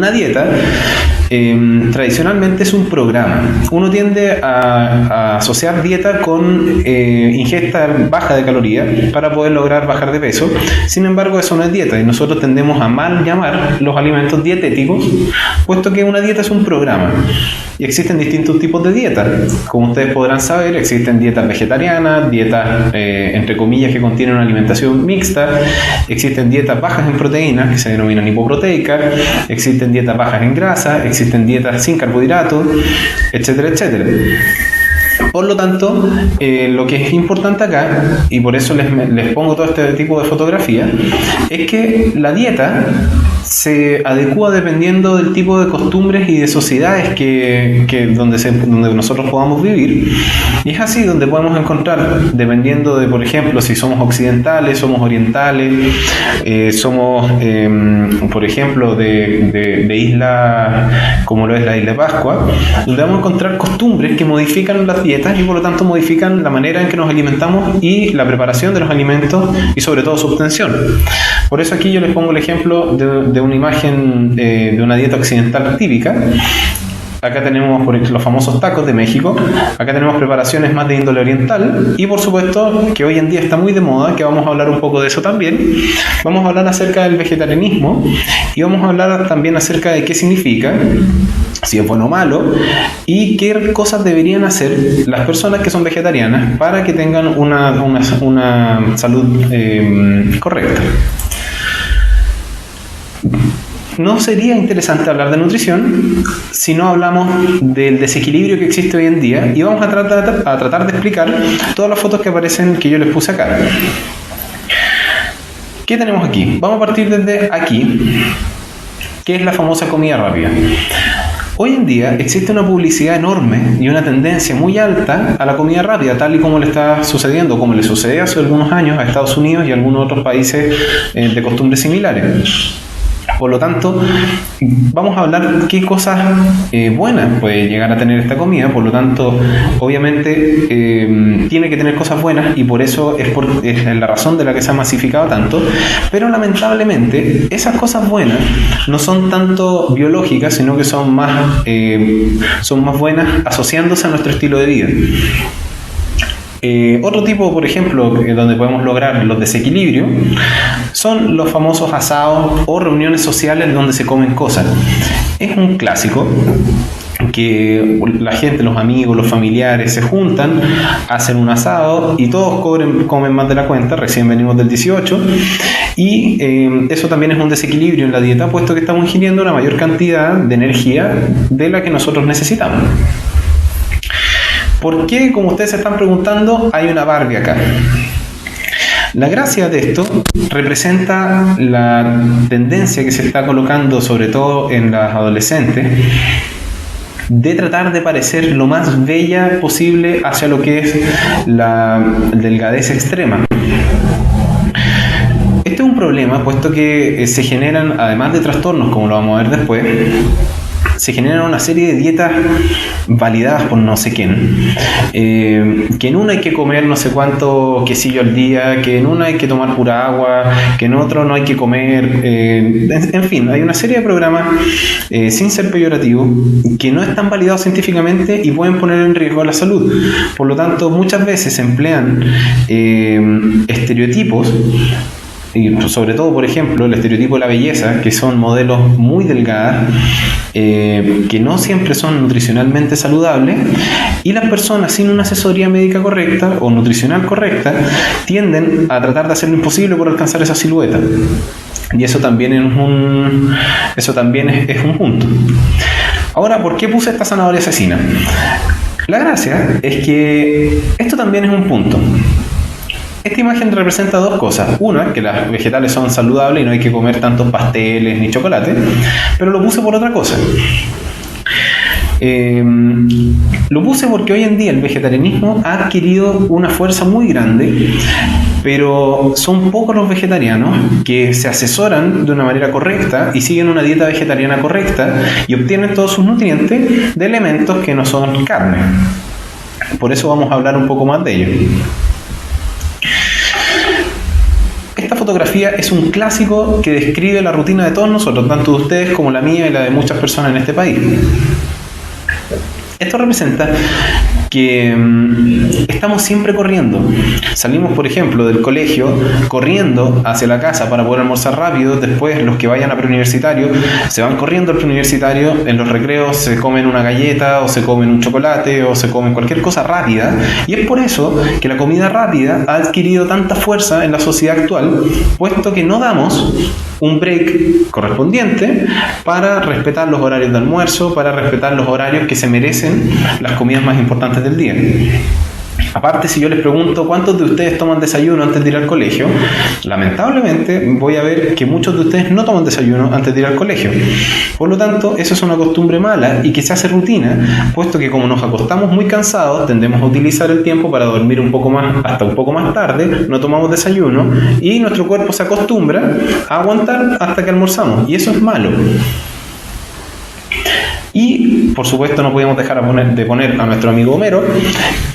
una dieta tradicionalmente es un programa. Uno tiende a asociar dieta con ingesta baja de calorías para poder lograr bajar de peso. Sin embargo, eso no es dieta y nosotros tendemos a mal llamar los alimentos dietéticos, puesto que una dieta es un programa. Y existen distintos tipos de dietas. Como ustedes podrán saber, existen dietas vegetarianas, dietas entre comillas que contienen una alimentación mixta, existen dietas bajas en proteínas que se denominan hipoproteicas, existen dietas bajas en grasa, existen dietas sin carbohidratos, etcétera, etcétera. Por lo tanto, lo que es importante acá, y por eso les pongo todo este tipo de fotografías, es que la dieta se adecúa dependiendo del tipo de costumbres y de sociedades donde nosotros podamos vivir. Y es así donde podemos encontrar, dependiendo de, por ejemplo, si somos occidentales, somos orientales, somos, por ejemplo, de isla como lo es la isla de Pascua, donde vamos a encontrar costumbres que modifican las dietas y por lo tanto modifican la manera en que nos alimentamos y la preparación de los alimentos y sobre todo su obtención. Por eso aquí yo les pongo el ejemplo de una imagen de una dieta occidental típica. Acá tenemos por ejemplo, los famosos tacos de México. Acá tenemos preparaciones más de índole oriental. Y por supuesto, que hoy en día está muy de moda, que vamos a hablar un poco de eso también. Vamos a hablar acerca del vegetarianismo. Y vamos a hablar también acerca de qué significa, si es bueno o malo, y qué cosas deberían hacer las personas que son vegetarianas para que tengan una salud correcta. No sería interesante hablar de nutrición si no hablamos del desequilibrio que existe hoy en día, y vamos a tratar de explicar todas las fotos que aparecen que yo les puse acá. ¿Qué tenemos aquí? Vamos a partir desde aquí, que es la famosa comida rápida. Hoy en día existe una publicidad enorme y una tendencia muy alta a la comida rápida, tal y como le está sucediendo, como le sucedió hace algunos años a Estados Unidos y a algunos otros países de costumbres similares. Por lo tanto, vamos a hablar qué cosas buenas puede llegar a tener esta comida. Por lo tanto, obviamente tiene que tener cosas buenas y por eso es la razón de la que se ha masificado tanto. Pero lamentablemente, esas cosas buenas no son tanto biológicas, sino que son más buenas asociándose a nuestro estilo de vida. Otro tipo, por ejemplo, donde podemos lograr los desequilibrios son los famosos asados o reuniones sociales donde se comen cosas. Es un clásico que la gente, los amigos, los familiares se juntan, hacen un asado y todos comen más de la cuenta. Recién venimos del 18 y eso también es un desequilibrio en la dieta, puesto que estamos ingiriendo una mayor cantidad de energía de la que nosotros necesitamos. ¿Por qué, como ustedes se están preguntando, hay una Barbie acá? La gracia de esto representa la tendencia que se está colocando, sobre todo en las adolescentes, de tratar de parecer lo más bella posible hacia lo que es la delgadez extrema. Este es un problema, puesto que se generan, además de trastornos, como lo vamos a ver después, se generan una serie de dietas validadas por no sé quién, que en una hay que comer no sé cuánto quesillo al día, que en una hay que tomar pura agua, que en otro no hay que comer, en fin, hay una serie de programas sin ser peyorativo que no están validados científicamente y pueden poner en riesgo la salud. Por lo tanto, muchas veces se emplean estereotipos, y sobre todo, por ejemplo, el estereotipo de la belleza, que son modelos muy delgadas, que no siempre son nutricionalmente saludables, y las personas sin una asesoría médica correcta o nutricional correcta tienden a tratar de hacer lo imposible por alcanzar esa silueta. Y eso también es un punto. Ahora, ¿por qué puse esta zanahoria asesina? La gracia es que esto también es un punto. Esta imagen representa dos cosas. Una, que las vegetales son saludables y no hay que comer tantos pasteles ni chocolate, pero lo puse por otra cosa. Lo puse porque hoy en día el vegetarianismo ha adquirido una fuerza muy grande, pero son pocos los vegetarianos que se asesoran de una manera correcta y siguen una dieta vegetariana correcta y obtienen todos sus nutrientes de elementos que no son carne. Por eso vamos a hablar un poco más de ello. Esta fotografía es un clásico que describe la rutina de todos nosotros, tanto de ustedes como la mía y la de muchas personas en este país. Esto representa que estamos siempre corriendo. Salimos, por ejemplo, del colegio corriendo hacia la casa para poder almorzar rápido. Después, los que vayan a preuniversitario se van corriendo al preuniversitario. En los recreos se comen una galleta, o se comen un chocolate, o se comen cualquier cosa rápida. Y es por eso que la comida rápida ha adquirido tanta fuerza en la sociedad actual, puesto que no damos un break correspondiente para respetar los horarios de almuerzo, para respetar los horarios que se merecen las comidas más importantes del día. Aparte, si yo les pregunto cuántos de ustedes toman desayuno antes de ir al colegio, lamentablemente voy a ver que muchos de ustedes no toman desayuno antes de ir al colegio. Por lo tanto, eso es una costumbre mala y que se hace rutina, puesto que como nos acostamos muy cansados, tendemos a utilizar el tiempo para dormir un poco más, hasta un poco más tarde, no tomamos desayuno y nuestro cuerpo se acostumbra a aguantar hasta que almorzamos, y eso es malo. Y, por supuesto, no podemos dejar de poner a nuestro amigo Homero.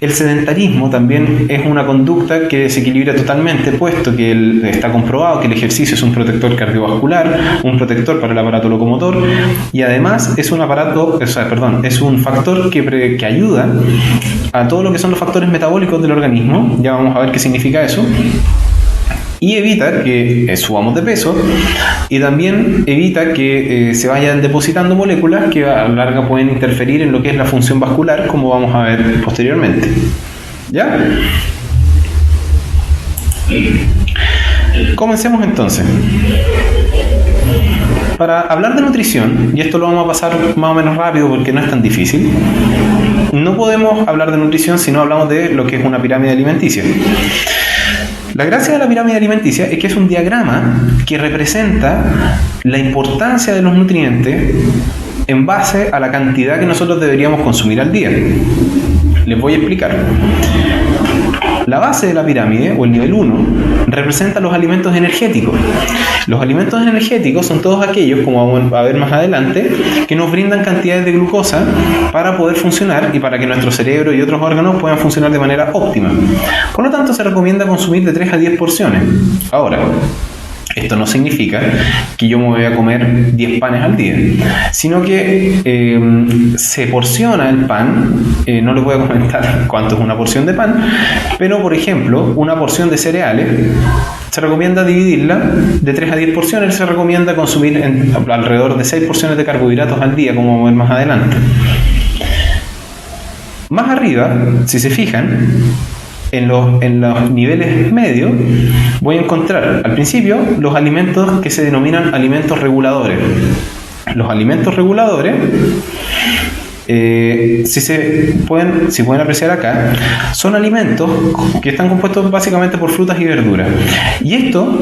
El sedentarismo también es una conducta que desequilibra totalmente, puesto que está comprobado que el ejercicio es un protector cardiovascular, un protector para el aparato locomotor, y además es un factor que ayuda a todo lo que son los factores metabólicos del organismo. Ya vamos a ver qué significa eso. Y evita que subamos de peso, y también evita que se vayan depositando moléculas que a la larga pueden interferir en lo que es la función vascular, como vamos a ver posteriormente. ¿Ya? Comencemos entonces. Para hablar de nutrición, y esto lo vamos a pasar más o menos rápido porque no es tan difícil, no podemos hablar de nutrición si no hablamos de lo que es una pirámide alimenticia. La gracia de la pirámide alimenticia es que es un diagrama que representa la importancia de los nutrientes en base a la cantidad que nosotros deberíamos consumir al día. Les voy a explicar. La base de la pirámide, o el nivel 1, representa los alimentos energéticos. Los alimentos energéticos son todos aquellos, como vamos a ver más adelante, que nos brindan cantidades de glucosa para poder funcionar y para que nuestro cerebro y otros órganos puedan funcionar de manera óptima. Por lo tanto, se recomienda consumir de 3 a 10 porciones. Ahora, esto no significa que yo me voy a comer 10 panes al día, sino que se porciona el pan. No les voy a comentar cuánto es una porción de pan, pero por ejemplo, una porción de cereales se recomienda dividirla de 3 a 10 porciones. Se recomienda consumir alrededor de 6 porciones de carbohidratos al día, como vamos a ver más adelante. Más arriba, si se fijan, en los niveles medios voy a encontrar al principio los alimentos que se denominan alimentos reguladores. Los alimentos reguladores, si pueden apreciar acá, son alimentos que están compuestos básicamente por frutas y verduras. Y esto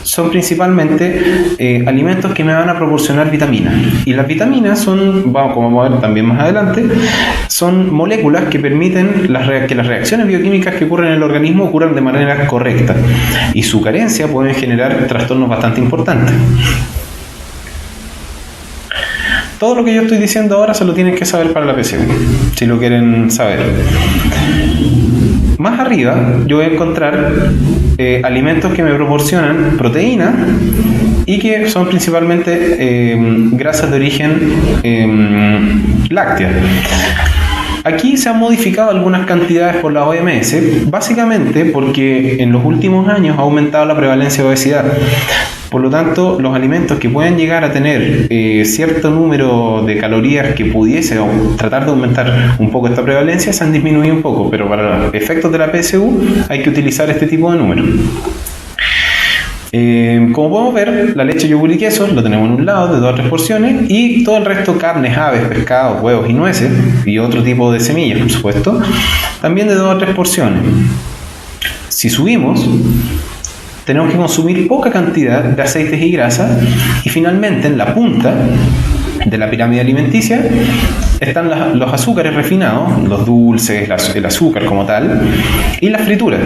son principalmente alimentos que me van a proporcionar vitaminas. Y las vitaminas son, como vamos a ver también más adelante, son moléculas que permiten que las reacciones bioquímicas que ocurren en el organismo ocurran de manera correcta. Y su carencia puede generar trastornos bastante importantes. Todo lo que yo estoy diciendo ahora se lo tienen que saber para la PSU, si lo quieren saber. Más arriba yo voy a encontrar alimentos que me proporcionan proteína y que son principalmente grasas de origen láctea. Aquí se han modificado algunas cantidades por la OMS, básicamente porque en los últimos años ha aumentado la prevalencia de obesidad. Por lo tanto, los alimentos que puedan llegar a tener cierto número de calorías que pudiese tratar de aumentar un poco esta prevalencia se han disminuido un poco, pero para los efectos de la PSU hay que utilizar este tipo de números. Como podemos ver, la leche, yogur y queso lo tenemos en un lado de 2 a 3 porciones, y todo el resto, carnes, aves, pescados, huevos y nueces, y otro tipo de semillas, por supuesto, también de 2 a 3 porciones. Si subimos, tenemos que consumir poca cantidad de aceites y grasas, y finalmente en la punta de la pirámide alimenticia están los azúcares refinados, los dulces, el azúcar como tal, y las frituras.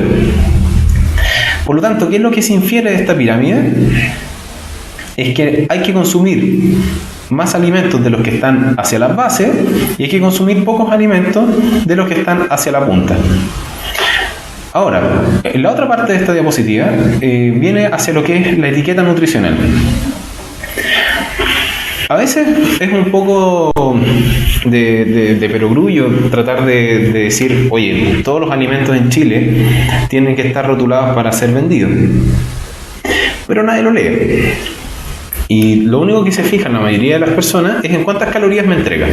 Por lo tanto, ¿qué es lo que se infiere de esta pirámide? Es que hay que consumir más alimentos de los que están hacia las bases y hay que consumir pocos alimentos de los que están hacia la punta. Ahora, la otra parte de esta diapositiva viene hacia lo que es la etiqueta nutricional. A veces es un poco de perogrullo tratar de decir, oye, todos los alimentos en Chile tienen que estar rotulados para ser vendidos. Pero nadie lo lee. Y lo único que se fija la mayoría de las personas es en cuántas calorías me entrega.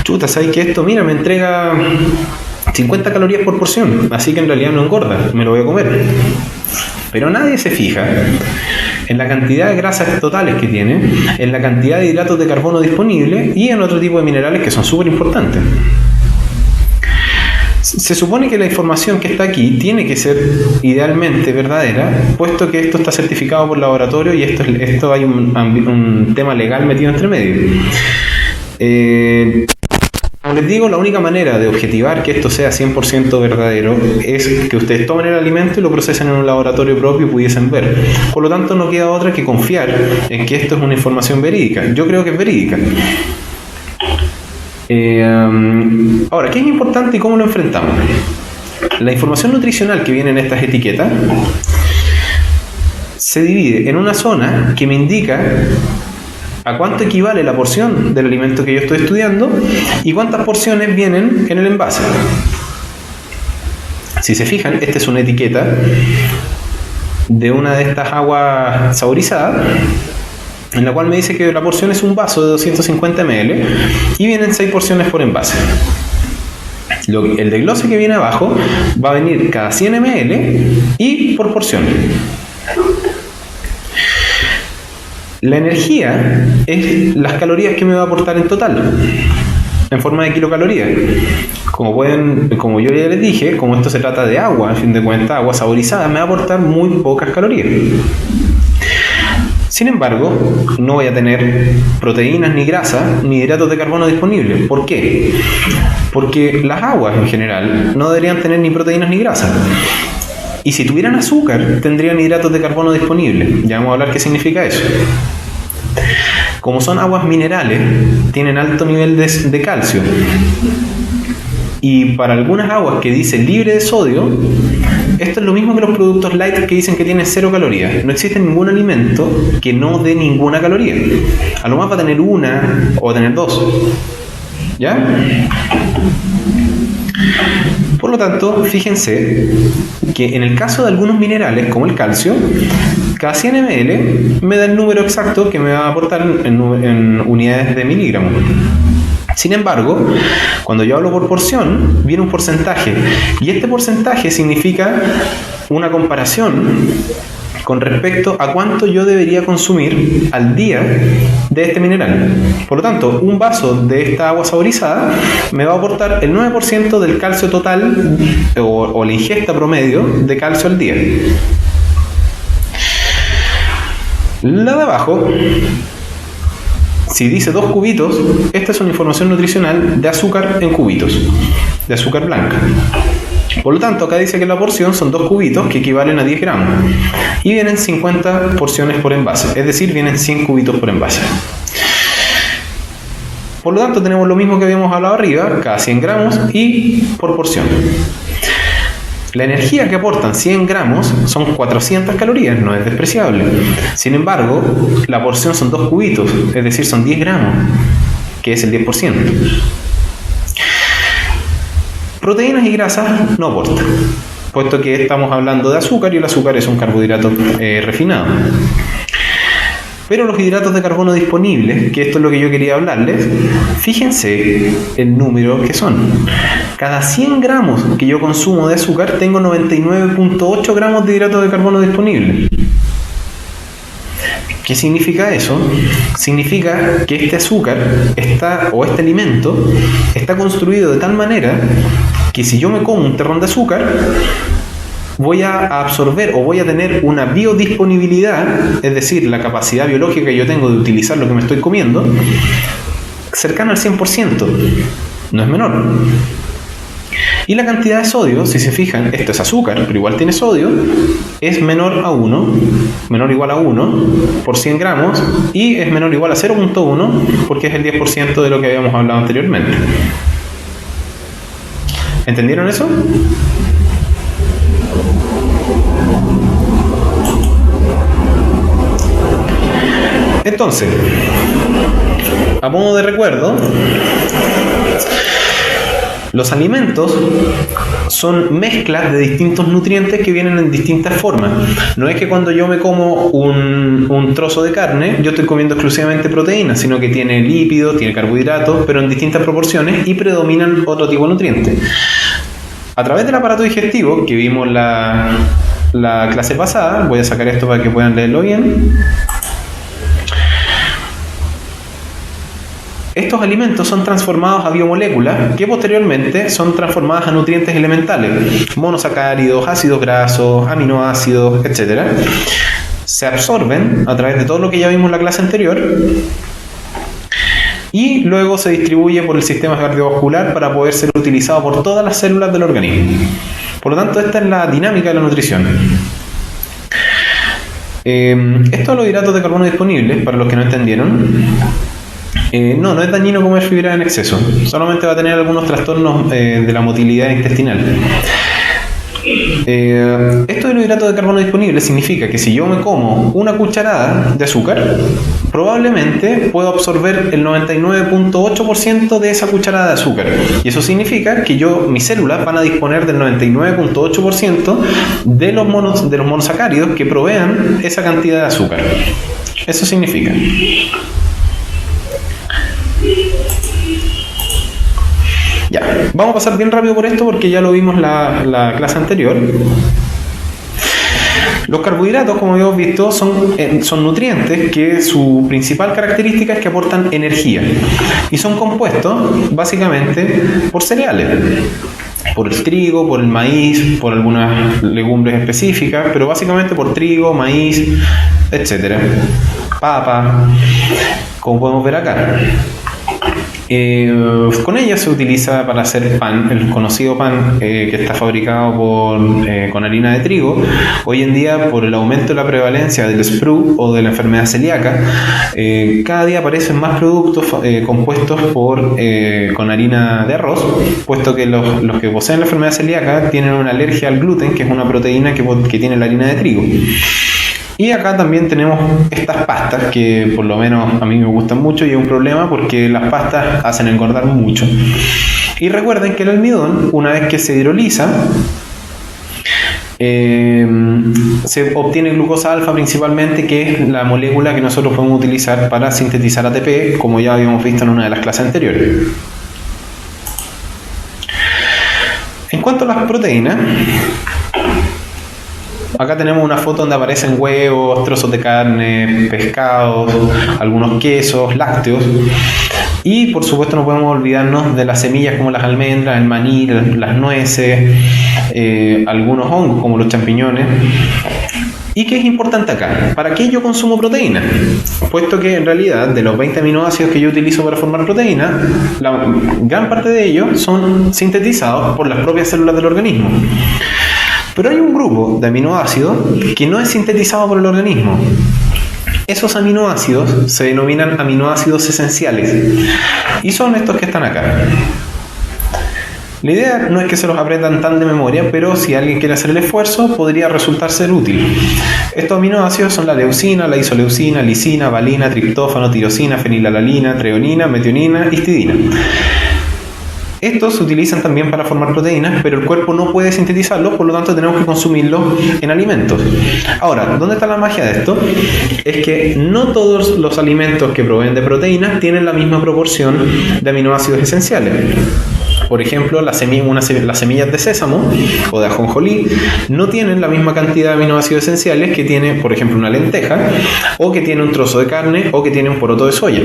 Chuta, ¿sabes que esto? Mira, me entrega 50 calorías por porción, así que en realidad no engorda, me lo voy a comer. Pero nadie se fija en la cantidad de grasas totales que tiene, en la cantidad de hidratos de carbono disponibles y en otro tipo de minerales que son súper importantes. Se supone que la información que está aquí tiene que ser idealmente verdadera, puesto que esto está certificado por laboratorio y esto hay un tema legal metido entre medio. Como les digo, la única manera de objetivar que esto sea 100% verdadero es que ustedes tomen el alimento y lo procesen en un laboratorio propio y pudiesen ver. Por lo tanto, no queda otra que confiar en que esto es una información verídica. Yo creo que es verídica. Ahora, ¿qué es importante y cómo lo enfrentamos? La información nutricional que viene en estas etiquetas se divide en una zona que me indica a cuánto equivale la porción del alimento que yo estoy estudiando y cuántas porciones vienen en el envase. Si se fijan, esta es una etiqueta de una de estas aguas saborizadas, en la cual me dice que la porción es un vaso de 250 ml y vienen 6 porciones por envase. El desglose que viene abajo va a venir cada 100 ml y por porción. La energía es las calorías que me va a aportar en total, en forma de kilocalorías. Como yo ya les dije, como esto se trata de agua, a fin de cuentas, agua saborizada, me va a aportar muy pocas calorías. Sin embargo, no voy a tener proteínas ni grasas ni hidratos de carbono disponibles. ¿Por qué? Porque las aguas en general no deberían tener ni proteínas ni grasas. Y si tuvieran azúcar, tendrían hidratos de carbono disponibles. Ya vamos a hablar qué significa eso. Como son aguas minerales, tienen alto nivel de calcio. Y para algunas aguas que dicen libre de sodio, esto es lo mismo que los productos light que dicen que tienen 0 calorías. No existe ningún alimento que no dé ninguna caloría. A lo más va a tener una o va a tener 2. ¿Ya? Por lo tanto, fíjense que en el caso de algunos minerales, como el calcio, cada 100 ml me da el número exacto que me va a aportar en unidades de miligramos. Sin embargo, cuando yo hablo por porción, viene un porcentaje. Y este porcentaje significa una comparación con respecto a cuánto yo debería consumir al día de este mineral. Por lo tanto, un vaso de esta agua saborizada me va a aportar el 9% del calcio total o la ingesta promedio de calcio al día. La de abajo, si dice 2 cubitos, esta es una información nutricional de azúcar en cubitos, de azúcar blanca. Por lo tanto, acá dice que la porción son 2 cubitos que equivalen a 10 gramos y vienen 50 porciones por envase, es decir, vienen 100 cubitos por envase. Por lo tanto, tenemos lo mismo que habíamos hablado arriba, cada 100 gramos y por porción. La energía que aportan 100 gramos son 400 calorías, no es despreciable. Sin embargo, la porción son 2 cubitos, es decir, son 10 gramos, que es el 10%. Proteínas y grasas no aportan, puesto que estamos hablando de azúcar y el azúcar es un carbohidrato refinado. Pero los hidratos de carbono disponibles, que esto es lo que yo quería hablarles, fíjense el número que son. Cada 100 gramos que yo consumo de azúcar, tengo 99.8 gramos de hidratos de carbono disponibles. ¿Qué significa eso? Significa que este azúcar este alimento está construido de tal manera que si yo me como un terrón de azúcar, voy a absorber o voy a tener una biodisponibilidad, es decir, la capacidad biológica que yo tengo de utilizar lo que me estoy comiendo, cercana al 100%. No es menor. Y la cantidad de sodio, si se fijan, esto es azúcar, pero igual tiene sodio, es menor a 1, menor o igual a 1 por 100 gramos, y es menor o igual a 0.1 porque es el 10% de lo que habíamos hablado anteriormente. ¿Entendieron eso? Entonces, a modo de recuerdo, los alimentos son mezclas de distintos nutrientes que vienen en distintas formas. No es que cuando yo me como un trozo de carne, yo estoy comiendo exclusivamente proteínas, sino que tiene lípidos, tiene carbohidratos, pero en distintas proporciones y predominan otro tipo de nutrientes. A través del aparato digestivo, que vimos la clase pasada, voy a sacar esto para que puedan leerlo bien. Estos alimentos son transformados a biomoléculas que posteriormente son transformadas a nutrientes elementales, monosacáridos, ácidos grasos, aminoácidos, etc. Se absorben a través de todo lo que ya vimos en la clase anterior y luego se distribuye por el sistema cardiovascular para poder ser utilizado por todas las células del organismo. Por lo tanto, esta es la dinámica de la nutrición. Estos los hidratos de carbono disponibles, para los que no entendieron, no es dañino comer fibra en exceso, solamente va a tener algunos trastornos de la motilidad intestinal. Esto de los hidratos de carbono disponibles significa que si yo me como una cucharada de azúcar, probablemente puedo absorber el 99.8% de esa cucharada de azúcar. Y eso significa que mis células van a disponer del 99.8% de los monosacáridos que provean esa cantidad de azúcar. Eso significa. Ya, vamos a pasar bien rápido por esto porque ya lo vimos la clase anterior. Los carbohidratos, como habíamos visto, son nutrientes que su principal característica es que aportan energía y son compuestos básicamente por cereales, por el trigo, por el maíz, por algunas legumbres específicas, pero básicamente por trigo, maíz, etcétera, papa, como podemos ver acá. Con ella se utiliza para hacer pan, el conocido pan que está fabricado con harina de trigo. Hoy en día, por el aumento de la prevalencia del SPRU o de la enfermedad celíaca, cada día aparecen más productos compuestos con harina de arroz, puesto que los que poseen la enfermedad celíaca tienen una alergia al gluten, que es una proteína que tiene la harina de trigo. Y acá también tenemos estas pastas que por lo menos a mí me gustan mucho y es un problema porque las pastas hacen engordar mucho. Y recuerden que el almidón, una vez que se hidroliza, se obtiene glucosa alfa principalmente, que es la molécula que nosotros podemos utilizar para sintetizar ATP, como ya habíamos visto en una de las clases anteriores. En cuanto a las proteínas, acá tenemos una foto donde aparecen huevos, trozos de carne, pescados, algunos quesos, lácteos. Y por supuesto no podemos olvidarnos de las semillas como las almendras, el maní, las nueces, algunos hongos como los champiñones. ¿Y qué es importante acá? ¿Para qué yo consumo proteína? Puesto que en realidad de los 20 aminoácidos que yo utilizo para formar proteína, la gran parte de ellos son sintetizados por las propias células del organismo. Pero hay un grupo de aminoácidos que no es sintetizado por el organismo. Esos aminoácidos se denominan aminoácidos esenciales y son estos que están acá. La idea no es que se los aprendan tan de memoria, pero si alguien quiere hacer el esfuerzo, podría resultar ser útil. Estos aminoácidos son la leucina, la isoleucina, lisina, valina, triptófano, tirosina, fenilalanina, treonina, metionina, histidina. Estos se utilizan también para formar proteínas, pero el cuerpo no puede sintetizarlos, por lo tanto tenemos que consumirlos en alimentos. Ahora, ¿dónde está la magia de esto? Es que no todos los alimentos que proveen de proteínas tienen la misma proporción de aminoácidos esenciales. Por ejemplo, las semillas de sésamo o de ajonjolí no tienen la misma cantidad de aminoácidos esenciales que tiene, por ejemplo, una lenteja, o que tiene un trozo de carne, o que tiene un poroto de soya.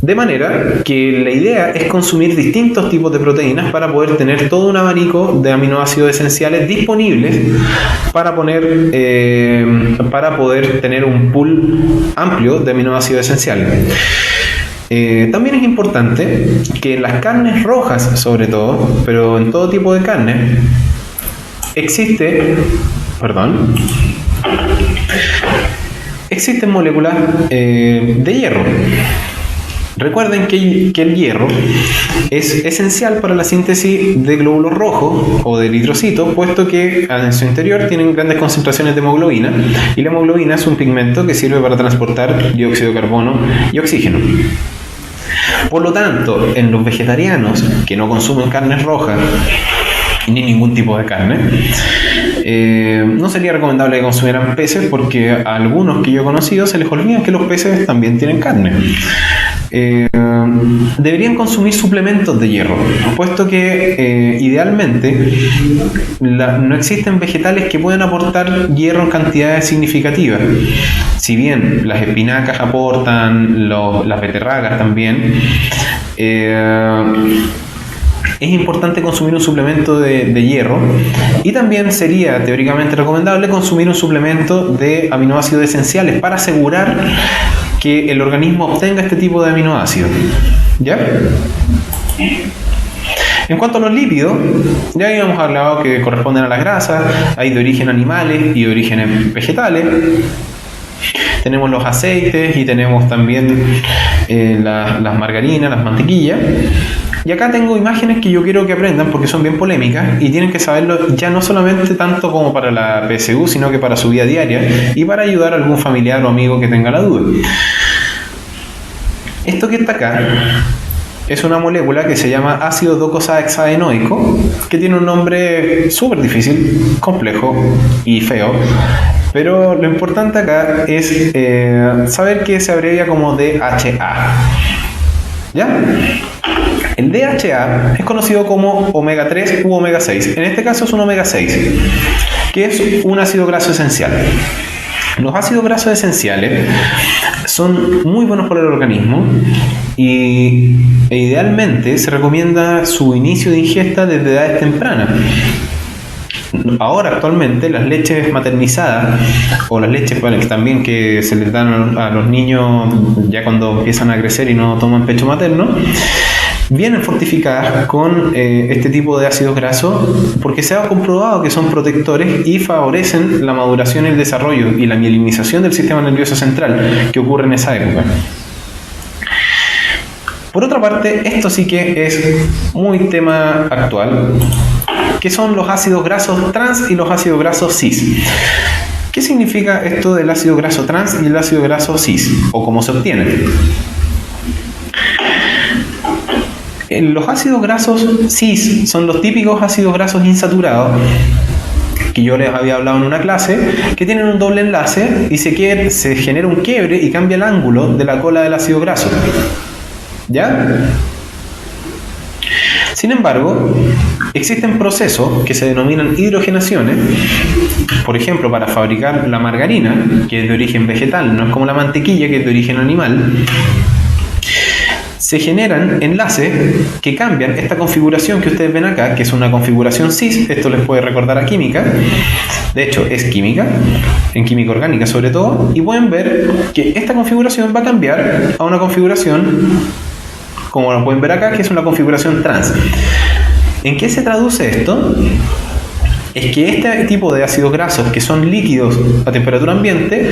De manera que la idea es consumir distintos tipos de proteínas para poder tener todo un abanico de aminoácidos esenciales disponibles para poder tener un pool amplio de aminoácidos esenciales. También es importante que en las carnes rojas, sobre todo, pero en todo tipo de carne, existen moléculas de hierro. Recuerden que el hierro es esencial para la síntesis de glóbulos rojos o de eritrocitos, puesto que en su interior tienen grandes concentraciones de hemoglobina, y la hemoglobina es un pigmento que sirve para transportar dióxido de carbono y oxígeno. Por lo tanto, en los vegetarianos que no consumen carnes rojas ni ningún tipo de carne, no sería recomendable que consumieran peces, porque a algunos que yo he conocido se les olvida que los peces también tienen carne. Deberían consumir suplementos de hierro, puesto que idealmente no existen vegetales que puedan aportar hierro en cantidades significativas. Si bien las espinacas aportan, las beterragas también, es importante consumir un suplemento de hierro, y también sería teóricamente recomendable consumir un suplemento de aminoácidos esenciales para asegurar que el organismo obtenga este tipo de aminoácidos. ¿Ya? En cuanto a los lípidos, ya habíamos hablado que corresponden a las grasas, hay de origen animales y de origen vegetales. Tenemos los aceites y tenemos también las margarinas, las mantequillas. Y acá tengo imágenes que yo quiero que aprendan porque son bien polémicas y tienen que saberlo ya no solamente tanto como para la PSU, sino que para su vida diaria y para ayudar a algún familiar o amigo que tenga la duda. Esto que está acá es una molécula que se llama ácido docosahexaenoico, que tiene un nombre súper difícil, complejo y feo, pero lo importante acá es saber que se abrevia como DHA. ¿Ya? El DHA es conocido como omega 3 u omega 6. En este caso es un omega 6, que es un ácido graso esencial. Los ácidos grasos esenciales son muy buenos para el organismo e idealmente se recomienda su inicio de ingesta desde edades tempranas. Ahora actualmente las leches maternizadas o las leches también que se les dan a los niños ya cuando empiezan a crecer y no toman pecho materno, vienen fortificadas con este tipo de ácidos grasos porque se ha comprobado que son protectores y favorecen la maduración y el desarrollo y la mielinización del sistema nervioso central que ocurre en esa época. Por otra parte, esto sí que es muy tema actual, que son los ácidos grasos trans y los ácidos grasos cis. ¿Qué significa esto del ácido graso trans y el ácido graso cis? ¿O cómo se obtienen? Los ácidos grasos cis son los típicos ácidos grasos insaturados que yo les había hablado en una clase, que tienen un doble enlace y se genera un quiebre y cambia el ángulo de la cola del ácido graso. ¿Ya? Sin embargo, existen procesos que se denominan hidrogenaciones, por ejemplo, para fabricar la margarina, que es de origen vegetal, no es como la mantequilla, que es de origen animal. Se generan enlaces que cambian esta configuración que ustedes ven acá, que es una configuración cis. Esto les puede recordar a química, de hecho es química, en química orgánica sobre todo, y pueden ver que esta configuración va a cambiar a una configuración, como lo pueden ver acá, que es una configuración trans. ¿En qué se traduce esto? Es que este tipo de ácidos grasos, que son líquidos a temperatura ambiente,